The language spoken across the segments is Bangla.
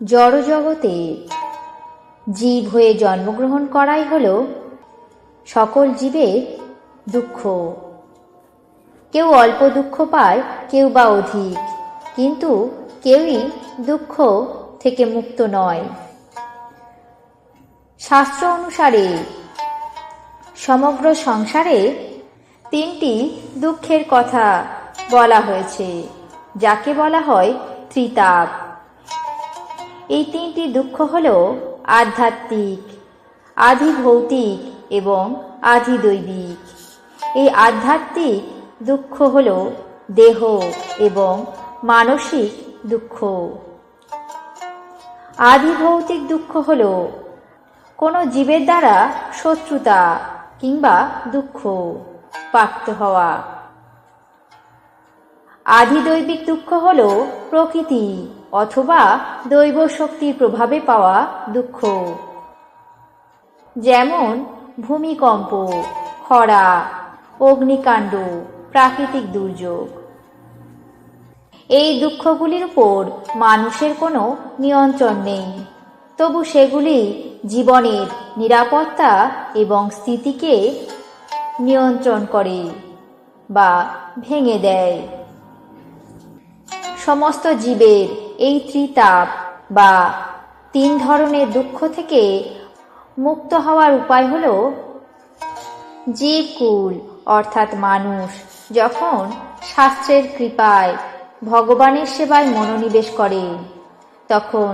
জড়জগতে জীব হয়ে জন্মগ্রহণ করাই হল সকল জীবের দুঃখ। কেউ অল্প দুঃখ পায়, কেউ বা অধিক, কিন্তু কেউই দুঃখ থেকে মুক্ত নয়। শাস্ত্র অনুসারে সমগ্র সংসারে তিনটি দুঃখের কথা বলা হয়েছে, যাকে বলা হয় ত্রিতাপ। এই তিনটি দুঃখ হল আধ্যাত্মিক, আধিভৌতিক এবং আধিদৈবিক। এই আধ্যাত্মিক দুঃখ হল দেহ এবং মানসিক দুঃখ। আধিভৌতিক দুঃখ হল কোনো জীবের দ্বারা শত্রুতা কিংবা দুঃখ প্রাপ্ত হওয়া। আধিদৈবিক দুঃখ হল প্রকৃতি অথবা দৈব শক্তির প্রভাবে পাওয়া দুঃখ, যেমন ভূমিকম্প, খরা, অগ্নিকাণ্ড, প্রাকৃতিক দুর্যোগ। এই দুঃখগুলির উপর মানুষের কোনো নিয়ন্ত্রণ নেই, তবু সেগুলি জীবনের নিরাপত্তা এবং স্থিতিকে নিয়ন্ত্রণ করে বা ভেঙে দেয়। সমস্ত জীবের এই ত্রিতাপ বা তিন ধরনের দুঃখ থেকে মুক্ত হওয়ার উপায় হল জীবকুল অর্থাৎ মানুষ যখন শাস্ত্রের কৃপায় ভগবানের সেবায় মনোনিবেশ করে, তখন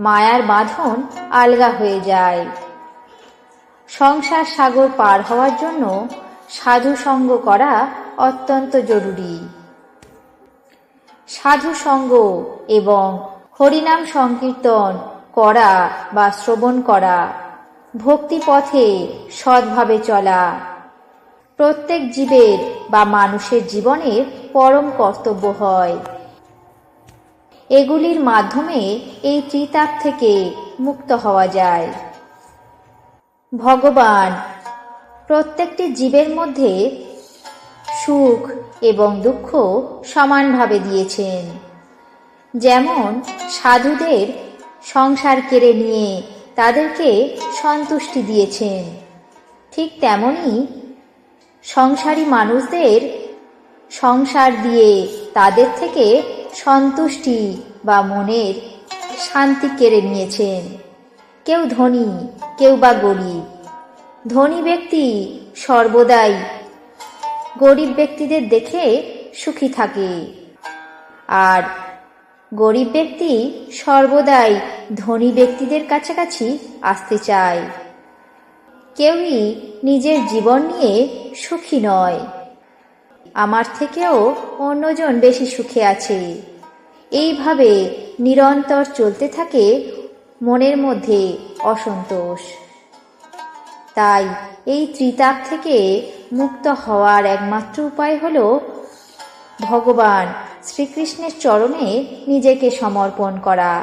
মায়ার বাঁধন আলগা হয়ে যায়। সংসার সাগর পার হওয়ার জন্য সাধু সঙ্গ করা অত্যন্ত জরুরি। সাধু সঙ্গ এবং হরিনাম সংকীর্তন করা বা শ্রবণ করা, ভক্তিপথে সৎভাবে চলা প্রত্যেক জীবের বা মানুষের জীবনের পরম কর্তব্য হয়। এগুলির মাধ্যমে এই ত্রিতাপ থেকে মুক্ত হওয়া যায়। ভগবান প্রত্যেকটি জীবের মধ্যে সুখ এবং দুঃখ সমানভাবে দিয়েছেন। যেমন সাধুদের সংসার কেড়ে নিয়ে তাদেরকে সন্তুষ্টি দিয়েছেন, ঠিক তেমনি সংসারী মানুষদের সংসার দিয়ে তাদের থেকে সন্তুষ্টি বা মনের শান্তি কেড়ে নিয়েছেন। কেউ ধনী, কেউ বা গরিব। ধনী ব্যক্তি সর্বদাই গরিব ব্যক্তিদের দেখে সুখী থাকে, আর গরিব ব্যক্তি সর্বদাই ধনী ব্যক্তিদের কাছাকাছি আসতে চায়। কেউই নিজের জীবন নিয়ে সুখী নয়, আমার থেকেও অন্যজন বেশি সুখে আছে। এইভাবে নিরন্তর চলতে থাকে মনের মধ্যে অসন্তোষ। তাই এই ত্রিতাপ থেকে মুক্ত হওয়ার একমাত্র উপায় হল ভগবান শ্রীকৃষ্ণের চরণে নিজেকে সমর্পণ করা।